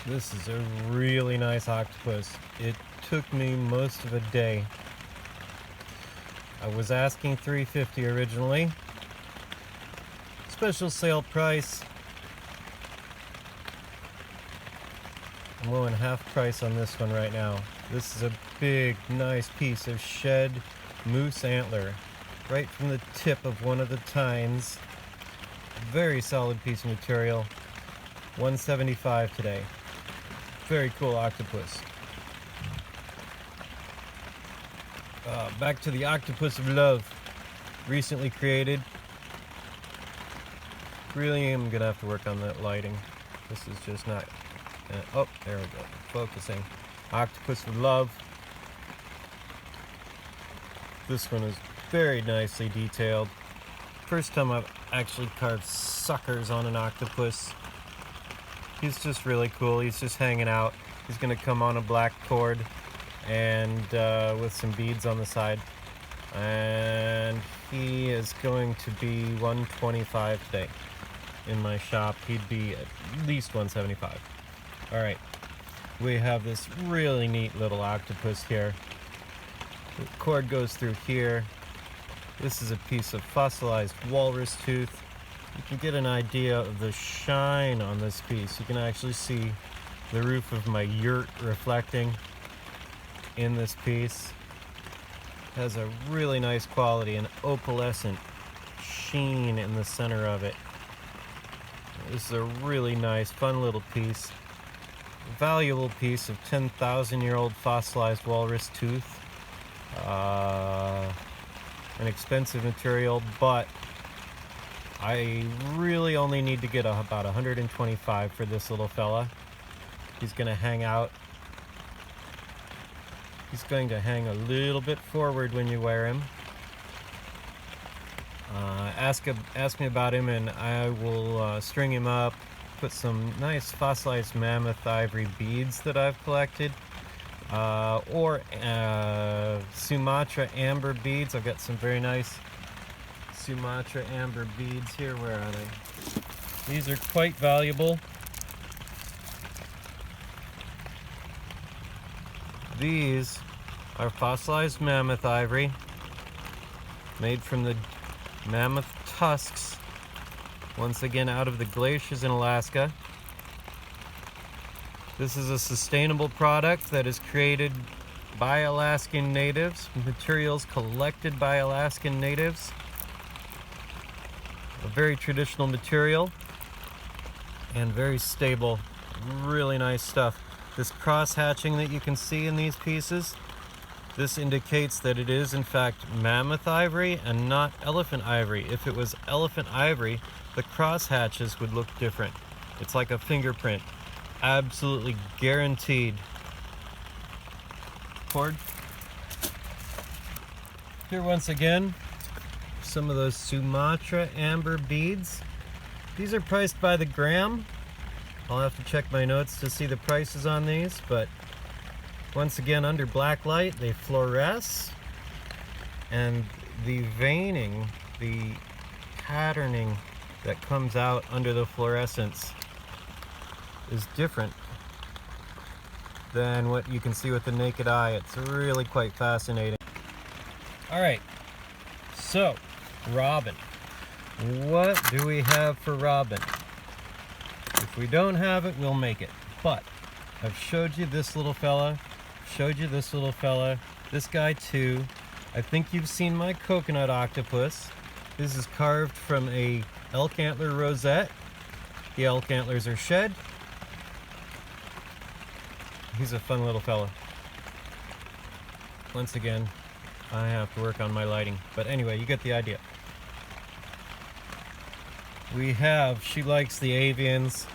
This is a really nice octopus. It took me most of a day. I was asking $3.50 originally. Special sale price. I'm going half price on this one right now. This is a big, nice piece of shed moose antler, right from the tip of one of the tines. Very solid piece of material. $175 today. Very cool octopus. Back to the octopus of love, recently created. Really am gonna have to work on that lighting. This is just not. Oh, there we go. Focusing. Octopus of love. This one is very nicely detailed. First time I've actually carved suckers on an octopus. He's just really cool. He's just hanging out. He's gonna come on a black cord and with some beads on the side. And he is going to be $125 today. In my shop, he'd be at least $175. All right, we have this really neat little octopus here. The cord goes through here. This is a piece of fossilized walrus tooth. You can get an idea of the shine on this piece. You can actually see the roof of my yurt reflecting in this piece. It has a really nice quality, an opalescent sheen in the center of it. This is a really nice, fun little piece. Valuable piece of 10,000-year-old fossilized walrus tooth. An expensive material, but I really only need to get about $125 for this little fella. He's going to hang out. He's going to hang a little bit forward when you wear him. Ask me about him and I will string him up, put some nice fossilized mammoth ivory beads that I've collected, or Sumatra amber beads. I've got some very nice Sumatra amber beads here. Where are they? These are quite valuable. These are fossilized mammoth ivory made from the mammoth tusks, once again out of the glaciers in Alaska. This is a sustainable product that is created by Alaskan natives, materials collected by Alaskan natives. A very traditional material and very stable, really nice stuff. This cross hatching that you can see in these pieces, this indicates that it is in fact mammoth ivory and not elephant ivory. If it was elephant ivory, the cross hatches would look different. It's like a fingerprint. Absolutely guaranteed. Cord. Here once again, some of those Sumatra amber beads. These are priced by the gram. I'll have to check my notes to see the prices on these, but once again, under black light, they fluoresce, and the veining, the patterning that comes out under the fluorescence is different than what you can see with the naked eye. It's really quite fascinating. All right, so robin. What do we have for robin? If we don't have it, we'll make it. But I've showed you this little fella, showed you this little fella, this guy too. I think you've seen my coconut octopus. This is carved from a elk antler rosette. The elk antlers are shed. He's a fun little fella. Once again, I have to work on my lighting. But anyway, you get the idea. We have, she likes the avians,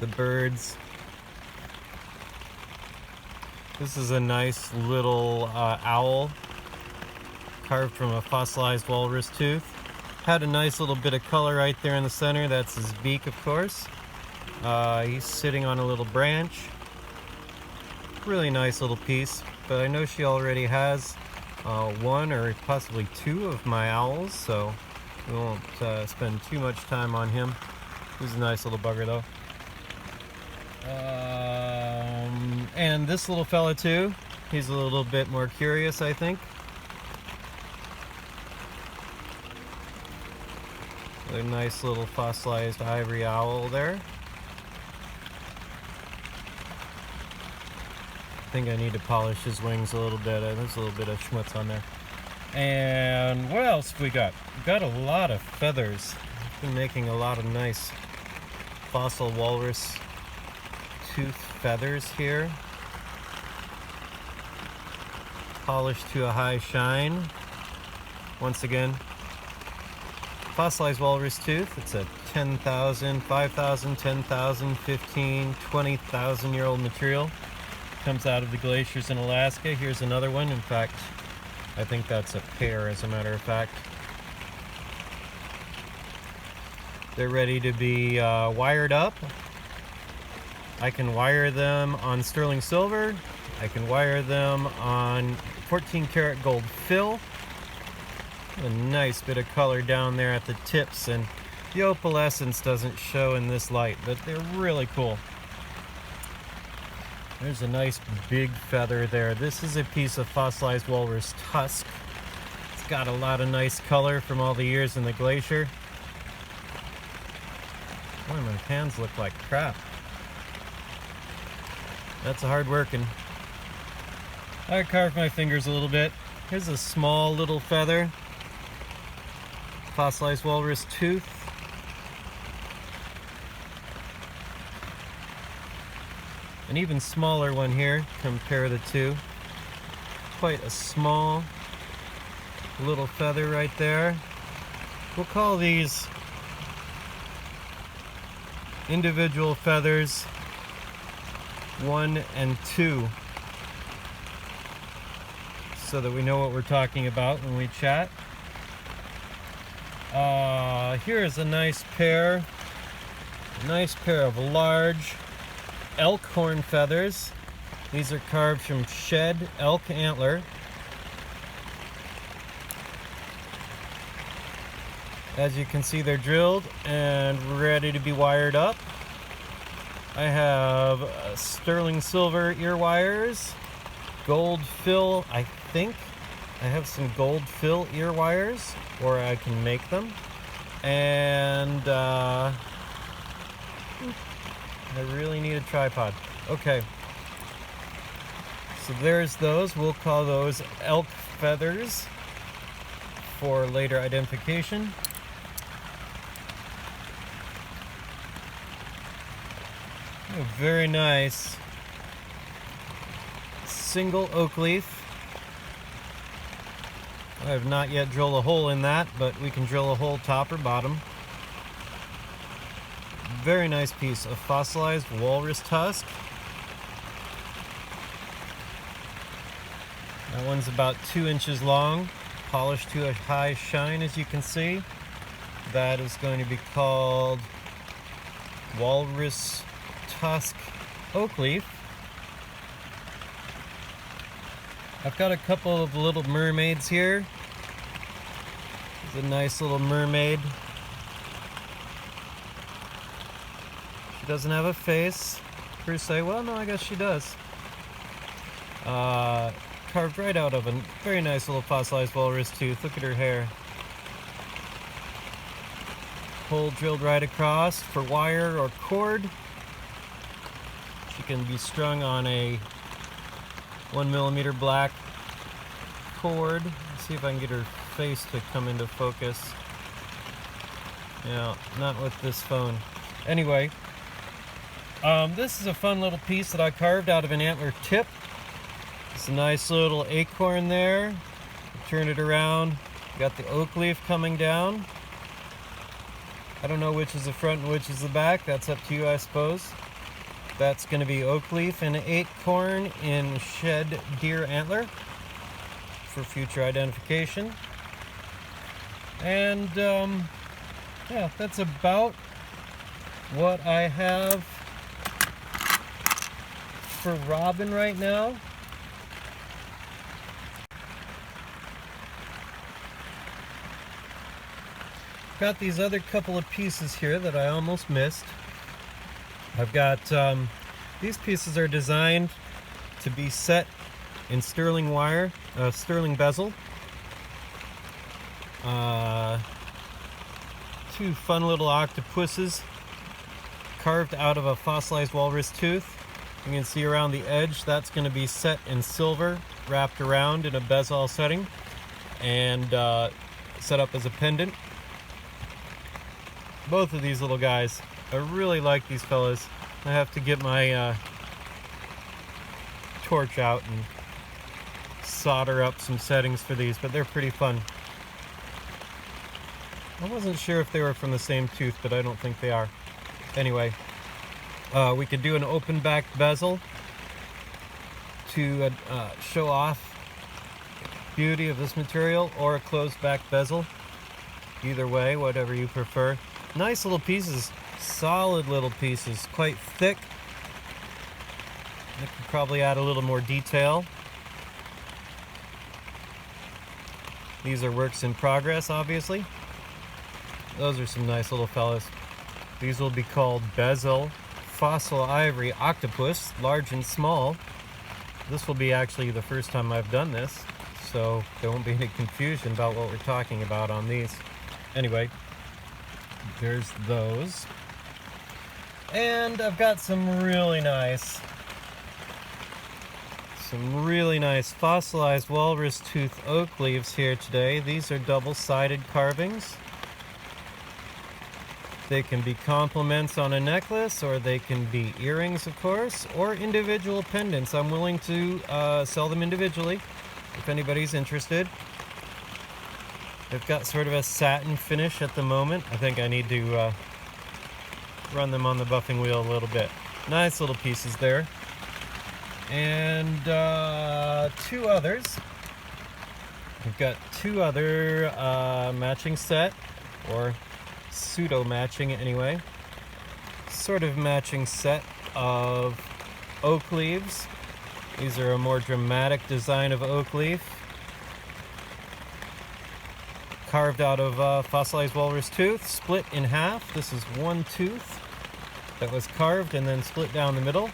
the birds. This is a nice little owl carved from a fossilized walrus tooth. Had a nice little bit of color right there in the center. That's his beak, of course. He's sitting on a little branch. Really nice little piece, but I know she already has one or possibly two of my owls, so we won't spend too much time on him. He's a nice little bugger though. And this little fella too. He's a little bit more curious, I think. A nice little fossilized ivory owl there. I think I need to polish his wings a little bit. There's a little bit of schmutz on there. And what else have we got? We've got a lot of feathers. I've been making a lot of nice fossil walrus tooth feathers here. Polished to a high shine. Once again, fossilized walrus tooth. It's a 10,000, 5,000, 10,000, 15, 20,000 year old material. Comes out of the glaciers in Alaska. Here's another one. In fact, I think that's a pair, as a matter of fact. They're ready to be wired up. I can wire them on sterling silver. I can wire them on 14 karat gold fill. A nice bit of color down there at the tips, and the opalescence doesn't show in this light, but they're really cool. There's a nice big feather there. This is a piece of fossilized walrus tusk. It's got a lot of nice color from all the years in the glacier. Boy, my hands look like crap. That's a hard working. I carved my fingers a little bit. Here's a small little feather. Fossilized walrus tooth. An even smaller one here. Compare the two. Quite a small little feather right there. We'll call these individual feathers 1 and 2, so that we know what we're talking about when we chat. Here is a nice pair of large elk horn feathers. These are carved from shed elk antler. As you can see, they're drilled and ready to be wired up. I have sterling silver ear wires, gold fill, I think. I have some gold fill ear wires, or I can make them. And I really need a tripod. Okay. So there's those. We'll call those elk feathers for later identification. A very nice single oak leaf. I have not yet drilled a hole in that, but we can drill a hole top or bottom. Very nice piece of fossilized walrus tusk. That one's about 2 inches long, polished to a high shine, as you can see. That is going to be called walrus tusk oak leaf. I've got a couple of little mermaids here. There's a nice little mermaid. She doesn't have a face per se. Well, no, I guess she does. Carved right out of a very nice little fossilized walrus tooth. Look at her hair. Hole drilled right across for wire or cord. She can be strung on a 1mm black cord. Let's see if I can get her face to come into focus. Yeah, not with this phone. Anyway, this is a fun little piece that I carved out of an antler tip. It's a nice little acorn there. Turn it around. Got the oak leaf coming down. I don't know which is the front and which is the back. That's up to you, I suppose. That's going to be oak leaf and acorn in shed deer antler for future identification. And yeah, that's about what I have for robin right now. Got these other couple of pieces here that I almost missed. I've got These pieces are designed to be set in sterling wire, sterling bezel. Two fun little octopuses carved out of a fossilized walrus tooth. You can see around the edge that's going to be set in silver, wrapped around in a bezel setting, and set up as a pendant. Both of these little guys, I really like these fellas. I have to get my torch out and solder up some settings for these, but they're pretty fun. I wasn't sure if they were from the same tooth, but I don't think they are. Anyway, we could do an open back bezel to show off beauty of this material, or a closed back bezel. Either way, whatever you prefer. Nice little pieces, solid little pieces, quite thick. I could probably add a little more detail. These are works in progress, obviously. Those are some nice little fellas. These will be called bezel fossil ivory octopus, large and small. This will be actually the first time I've done this, so there won't be any confusion about what we're talking about on these. Anyway, there's those. And I've got some really nice fossilized walrus tooth oak leaves here today. These are double-sided carvings. They can be complements on a necklace, or they can be earrings, of course, or individual pendants. I'm willing to sell them individually if anybody's interested. They've got sort of a satin finish at the moment. I think I need to run them on the buffing wheel a little bit. Nice little pieces there. And two others. We've got two other matching set, or pseudo matching anyway, sort of matching set of oak leaves. These are a more dramatic design of oak leaf, carved out of fossilized walrus tooth, split in half. This is one tooth that was carved and then split down the middle.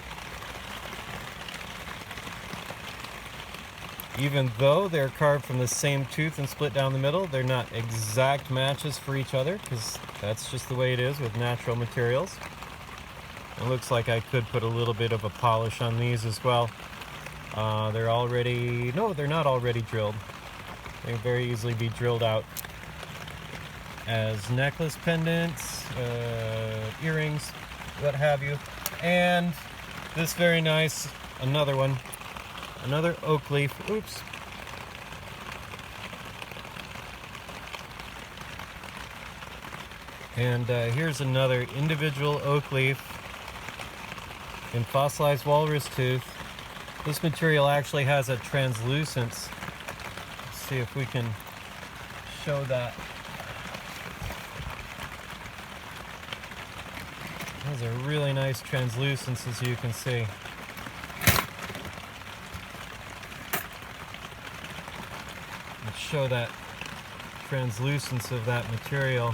Even though they're carved from the same tooth and split down the middle, they're not exact matches for each other, because that's just the way it is with natural materials. It looks like I could put a little bit of a polish on these as well. They're already... No, they're not already drilled. They can very easily be drilled out as necklace pendants, earrings, what have you. And this very nice, another one. Another oak leaf. Oops. And here's another individual oak leaf in fossilized walrus tooth. This material actually has a translucence. Let's see if we can show that. It has a really nice translucence, as you can see. Show that translucence of that material.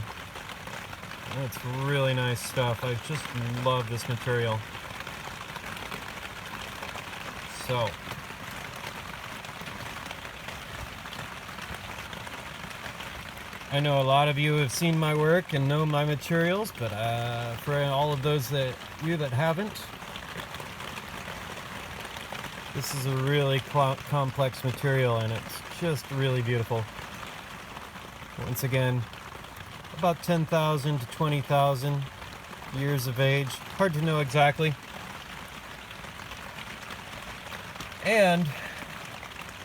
It's really nice stuff. I just love this material. So, I know a lot of you have seen my work and know my materials, but for all of those that haven't, this is a really complex material, and it's just really beautiful. Once again, about 10,000 to 20,000 years of age. Hard to know exactly. And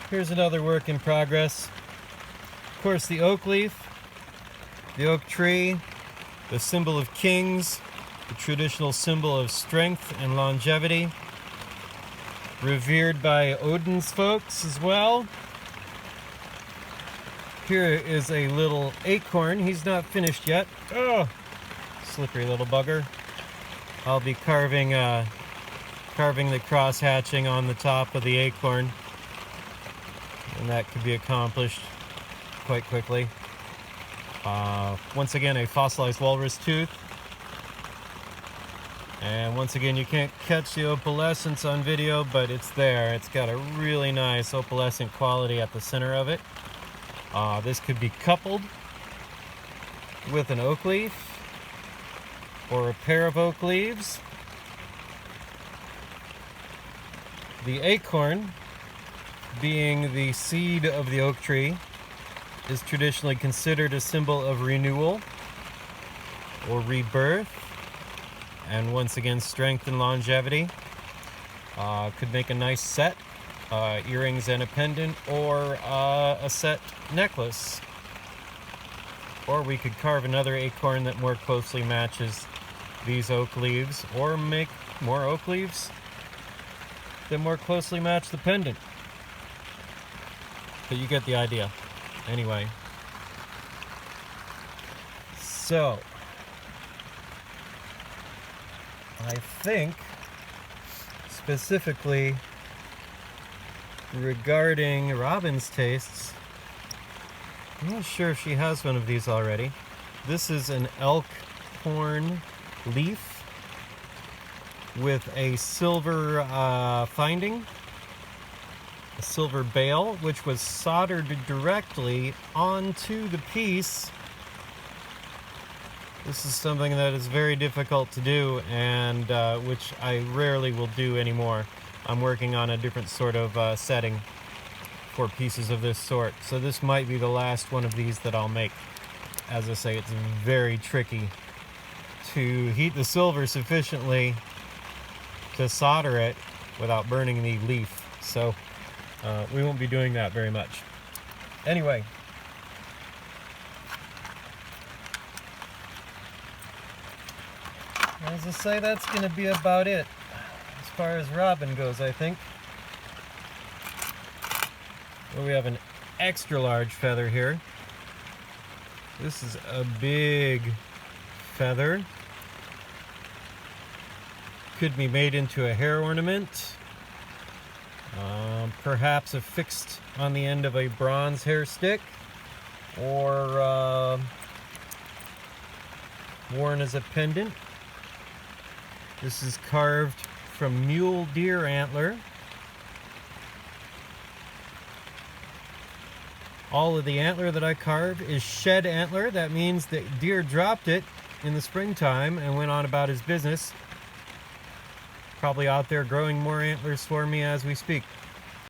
here's another work in progress. Of course, the oak leaf, the oak tree, the symbol of kings, the traditional symbol of strength and longevity, revered by Odin's folks as well. Here is a little acorn. He's not finished yet. Oh, slippery little bugger. I'll be carving the cross hatching on the top of the acorn, and that could be accomplished quite quickly. Once again, a fossilized walrus tooth, And once again, you can't catch the opalescence on video, but it's there. It's got a really nice opalescent quality at the center of it. This could be coupled with an oak leaf or a pair of oak leaves. The acorn, being the seed of the oak tree, is traditionally considered a symbol of renewal or rebirth, and once again strength and longevity. Could make a nice set, earrings and a pendant, or a set necklace. Or we could carve another acorn that more closely matches these oak leaves, or make more oak leaves that more closely match the pendant. But you get the idea. Anyway, so I think specifically regarding Robin's tastes, I'm not sure if she has one of these already. This is an elk horn leaf with a silver finding, a silver bail, which was soldered directly onto the piece. This is something that is very difficult to do, and which I rarely will do anymore. I'm working on a different sort of setting for pieces of this sort, so this might be the last one of these that I'll make. As I say, it's very tricky to heat the silver sufficiently to solder it without burning the leaf, so we won't be doing that very much. Anyway, as I say, that's going to be about it as far as Robin goes, I think. Well, we have an extra large feather here. This is a big feather. Could be made into a hair ornament. Perhaps affixed on the end of a bronze hair stick, or worn as a pendant. This is carved from mule deer antler. All of the antler that I carved is shed antler. That means that deer dropped it in the springtime and went on about his business. Probably out there growing more antlers for me as we speak.